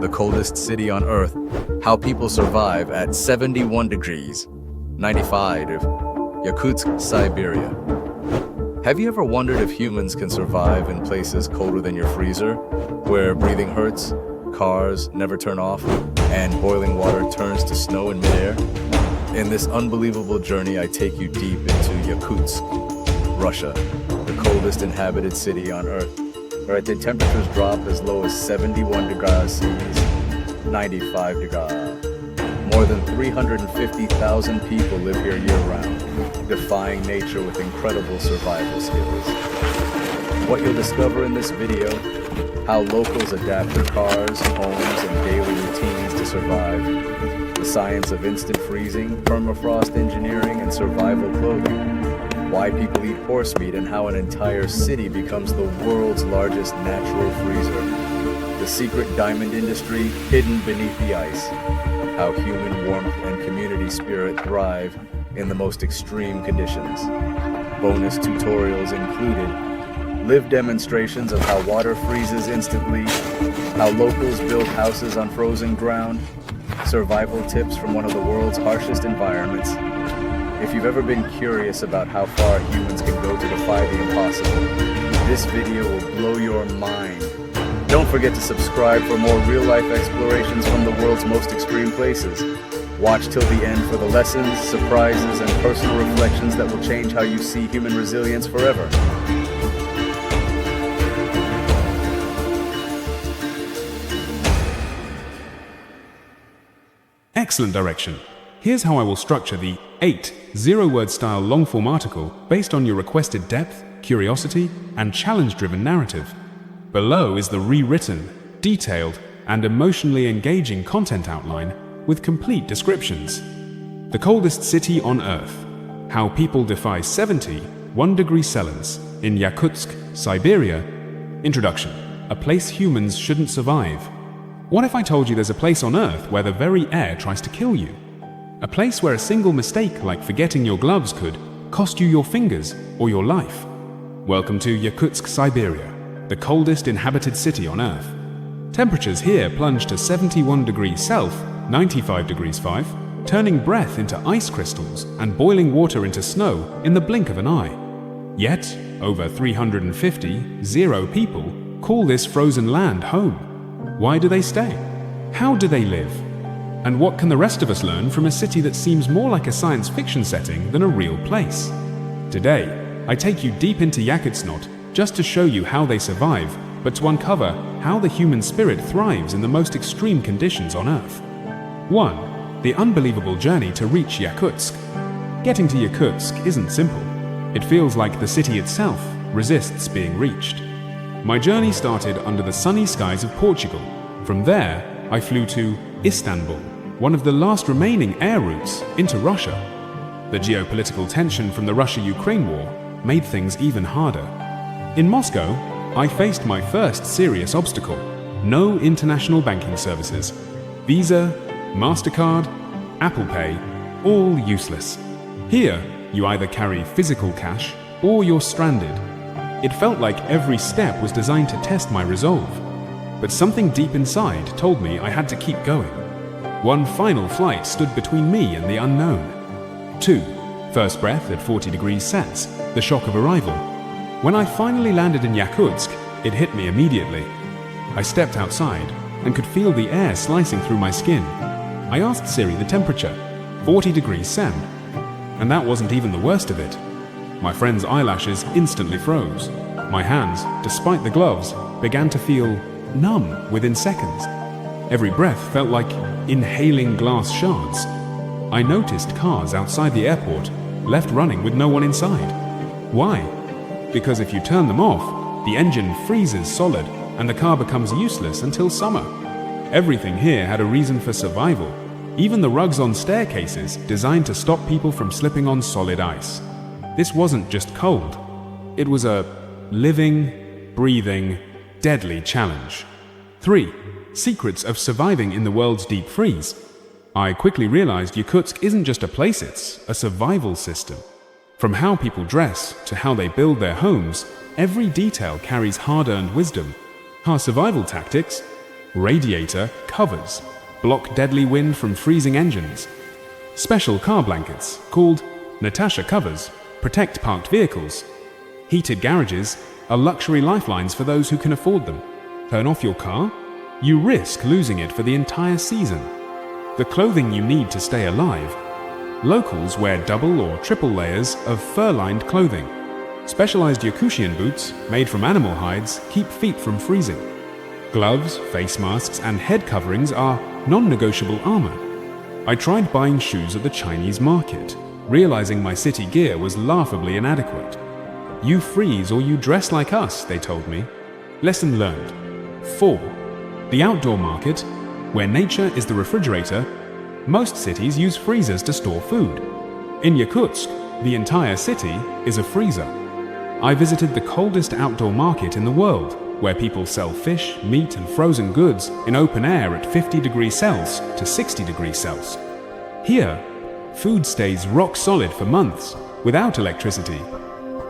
the coldest city on Earth, how people survive at 71 degrees, 95 of Yakutsk, Siberia. Have you ever wondered if humans can survive in places colder than your freezer, where breathing hurts, cars never turn off, and boiling water turns to snow in midair? In this unbelievable journey, I take you deep into Yakutsk, Russia, the coldest inhabited city on Earth, where the temperatures drop as low as 71 degrees Celsius, 95 degrees. More than 350,000 people live here year-round, defying nature with incredible survival skills. What you'll discover in this video: how locals adapt their cars, homes, and daily routines to survive, the science of instant freezing, permafrost engineering, and survival clothing, why people eat horse meat and how an entire city becomes the world's largest natural freezer, the secret diamond industry hidden beneath the ice, how human warmth and community spirit thrive in the most extreme conditions. Bonus tutorials included live demonstrations of how water freezes instantly, how locals build houses on frozen ground, survival tips from one of the world's harshest environments. If you've ever been curious about how far humans can go to defy the impossible, this video will blow your mind. Don't forget to subscribe for more real-life explorations from the world's most extreme places. Watch till the end for the lessons, surprises, and personal reflections that will change how you see human resilience forever. Excellent direction. Here's how I will structure the 8 zero-word style long-form article based on your requested depth, curiosity, and challenge-driven narrative. Below is the rewritten, detailed, and emotionally engaging content outline with complete descriptions. The coldest city on Earth. How people defy 71 degrees Celsius in Yakutsk, Siberia. Introduction. A place humans shouldn't survive. What if I told you there's a place on Earth where the very air tries to kill you? A place where a single mistake like forgetting your gloves could cost you your fingers or your life. Welcome to Yakutsk, Siberia, the coldest inhabited city on Earth. Temperatures here plunge to 71 degrees Celsius, 95 degrees 5, turning breath into ice crystals and boiling water into snow in the blink of an eye. Yet, over 350 people call this frozen land home. Why do they stay? How do they live? And what can the rest of us learn from a city that seems more like a science fiction setting than a real place? Today, I take you deep into Yakutsk, just to show you how they survive, but to uncover how the human spirit thrives in the most extreme conditions on Earth. 1. The unbelievable journey to reach Yakutsk. Getting to Yakutsk isn't simple. It feels like the city itself resists being reached. My journey started under the sunny skies of Portugal. From there, I flew to Istanbul, one of the last remaining air routes into Russia. The geopolitical tension from the Russia-Ukraine war made things even harder. In Moscow, I faced my first serious obstacle: no international banking services. Visa, MasterCard, Apple Pay, all useless. Here, you either carry physical cash or you're stranded. It felt like every step was designed to test my resolve. But something deep inside told me I had to keep going. One final flight stood between me and the unknown. 2. First breath at 40 degrees Celsius, the shock of arrival. When I finally landed in Yakutsk, it hit me immediately. I stepped outside and could feel the air slicing through my skin. I asked Siri the temperature, 40 degrees Celsius. And that wasn't even the worst of it. My friend's eyelashes instantly froze. My hands, despite the gloves, began to feel numb within seconds. Every breath felt like inhaling glass shards. I noticed cars outside the airport, left running with no one inside. Why? Because if you turn them off, the engine freezes solid and the car becomes useless until summer. Everything here had a reason for survival, even the rugs on staircases designed to stop people from slipping on solid ice. This wasn't just cold. It was a living, breathing, deadly challenge. 3. Secrets of surviving in the world's deep freeze. I quickly realized Yakutsk isn't just a place, it's a survival system. From how people dress to how they build their homes, every detail carries hard-earned wisdom. Our survival tactics? Radiator covers block deadly wind from freezing engines. Special car blankets, called Natasha covers, protect parked vehicles. Heated garages are luxury lifelines for those who can afford them. Turn off your car? You risk losing it for the entire season. The clothing you need to stay alive. Locals wear double or triple layers of fur-lined clothing. Specialized Yakutskan boots, made from animal hides, keep feet from freezing. Gloves, face masks, and head coverings are non-negotiable armor. I tried buying shoes at the Chinese market, realizing my city gear was laughably inadequate. You freeze or you dress like us, they told me. Lesson learned. 4. The outdoor market, where nature is the refrigerator. Most cities use freezers to store food. In Yakutsk, the entire city is a freezer. I visited the coldest outdoor market in the world, where people sell fish, meat, and frozen goods in open air at 50 degrees Celsius to 60 degrees Celsius. Here, food stays rock solid for months, without electricity.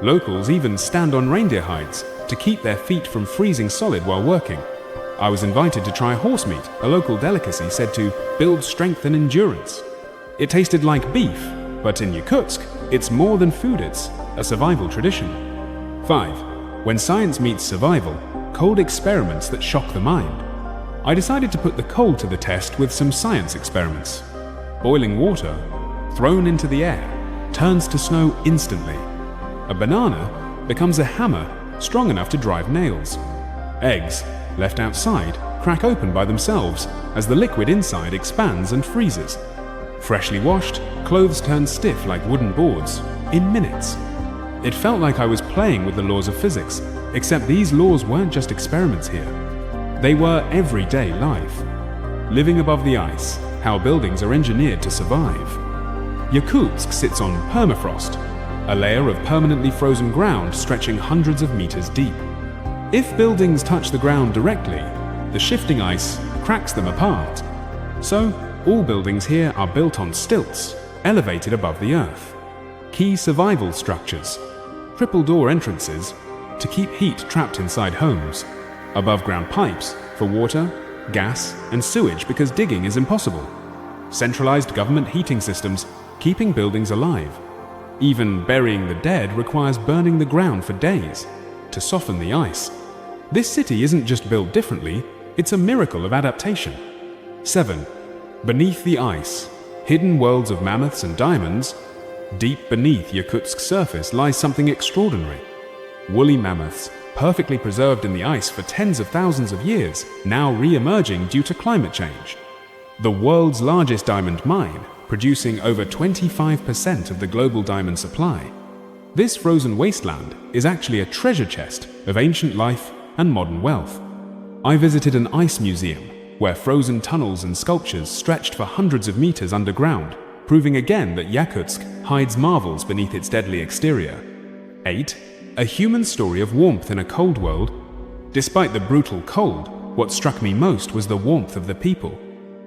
Locals even stand on reindeer hides to keep their feet from freezing solid while working. I was invited to try horse meat, a local delicacy said to build strength and endurance. It tasted like beef, but in Yakutsk, it's more than food, it's a survival tradition. 5. When science meets survival, cold experiments that shock the mind. I decided to put the cold to the test with some science experiments. Boiling water, thrown into the air, turns to snow instantly. A banana becomes a hammer strong enough to drive nails. Eggs, left outside, crack open by themselves as the liquid inside expands and freezes. Freshly washed, clothes turn stiff like wooden boards in minutes. It felt like I was playing with the laws of physics, except these laws weren't just experiments here. They were everyday life. Living above the ice, how buildings are engineered to survive. Yakutsk sits on permafrost, a layer of permanently frozen ground stretching hundreds of meters deep. If buildings touch the ground directly, the shifting ice cracks them apart. So, all buildings here are built on stilts, elevated above the earth. Key survival structures, triple door entrances to keep heat trapped inside homes, above-ground pipes for water, gas, and sewage because digging is impossible, centralized government heating systems keeping buildings alive. Even burying the dead requires burning the ground for days to soften the ice. This city isn't just built differently, it's a miracle of adaptation. 7. Beneath the ice, hidden worlds of mammoths and diamonds. Deep beneath Yakutsk's surface lies something extraordinary. Woolly mammoths, perfectly preserved in the ice for tens of thousands of years, now re-emerging due to climate change. The world's largest diamond mine, producing over 25% of the global diamond supply. This frozen wasteland is actually a treasure chest of ancient life and modern wealth. I visited an ice museum, where frozen tunnels and sculptures stretched for hundreds of meters underground, proving again that Yakutsk hides marvels beneath its deadly exterior. 8. A human story of warmth in a cold world. Despite the brutal cold, what struck me most was the warmth of the people.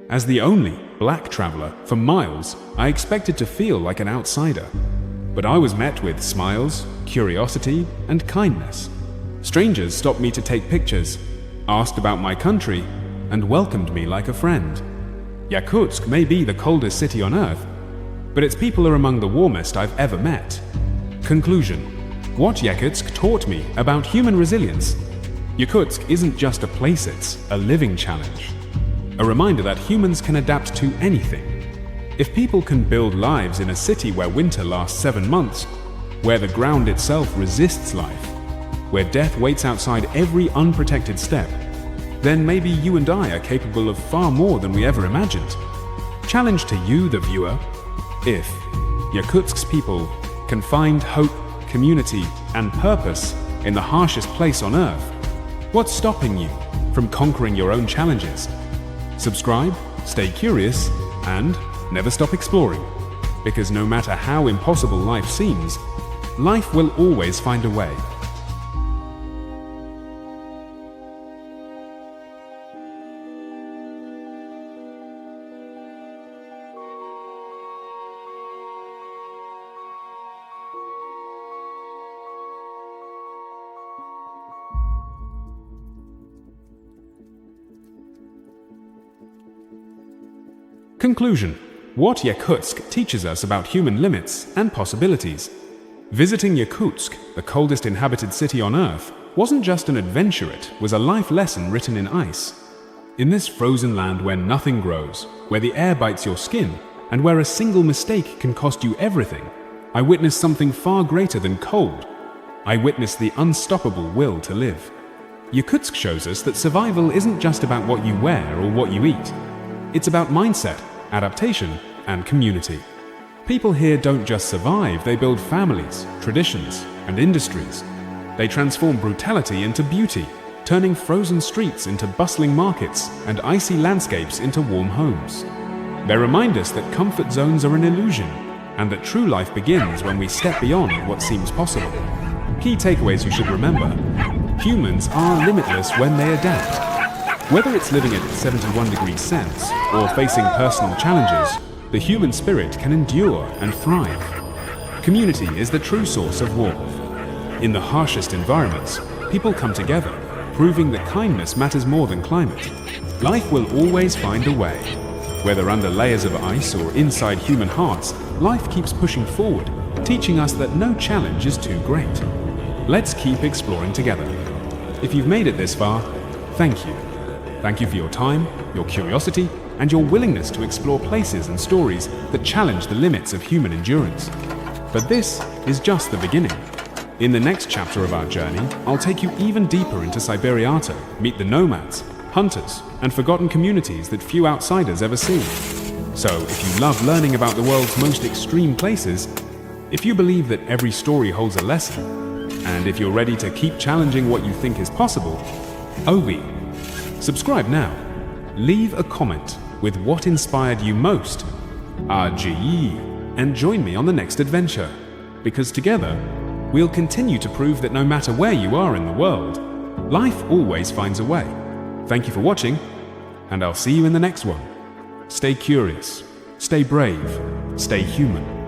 As the only black traveler for miles, I expected to feel like an outsider. But I was met with smiles, curiosity, and kindness. Strangers stopped me to take pictures, asked about my country, and welcomed me like a friend. Yakutsk may be the coldest city on earth, but its people are among the warmest I've ever met. Conclusion. What Yakutsk taught me about human resilience. Yakutsk isn't just a place, it's a living challenge. A reminder that humans can adapt to anything. If people can build lives in a city where winter lasts 7 months, where the ground itself resists life, where death waits outside every unprotected step, then maybe you and I are capable of far more than we ever imagined. Challenge to you, the viewer. If Yakutsk's people can find hope, community, and purpose in the harshest place on earth, what's stopping you from conquering your own challenges? Subscribe, stay curious, and never stop exploring. Because no matter how impossible life seems, life will always find a way. Conclusion. What Yakutsk teaches us about human limits and possibilities. Visiting Yakutsk, the coldest inhabited city on Earth, wasn't just an adventure, it was a life lesson written in ice. In this frozen land where nothing grows, where the air bites your skin, and where a single mistake can cost you everything, I witnessed something far greater than cold. I witnessed the unstoppable will to live. Yakutsk shows us that survival isn't just about what you wear or what you eat. It's about mindset, adaptation, and community. People here don't just survive, they build families, traditions, and industries. They transform brutality into beauty, turning frozen streets into bustling markets and icy landscapes into warm homes. They remind us that comfort zones are an illusion, and that true life begins when we step beyond what seems possible. Key takeaways you should remember. Humans are limitless when they adapt. Whether it's living at 71 degrees Celsius or facing personal challenges, the human spirit can endure and thrive. Community is the true source of warmth. In the harshest environments, people come together, proving that kindness matters more than climate. Life will always find a way. Whether under layers of ice or inside human hearts, life keeps pushing forward, teaching us that no challenge is too great. Let's keep exploring together. If you've made it this far, thank you. Thank you for your time, your curiosity, and your willingness to explore places and stories that challenge the limits of human endurance. But this is just the beginning. In the next chapter of our journey, I'll take you even deeper into Siberiata, meet the nomads, hunters, and forgotten communities that few outsiders ever see. So, if you love learning about the world's most extreme places, if you believe that every story holds a lesson, and if you're ready to keep challenging what you think is possible, Obi. Subscribe now. Leave a comment with what inspired you most, RGE, and join me on the next adventure, because together, we'll continue to prove that no matter where you are in the world, life always finds a way. Thank you for watching, and I'll see you in the next one. Stay curious, stay brave, stay human.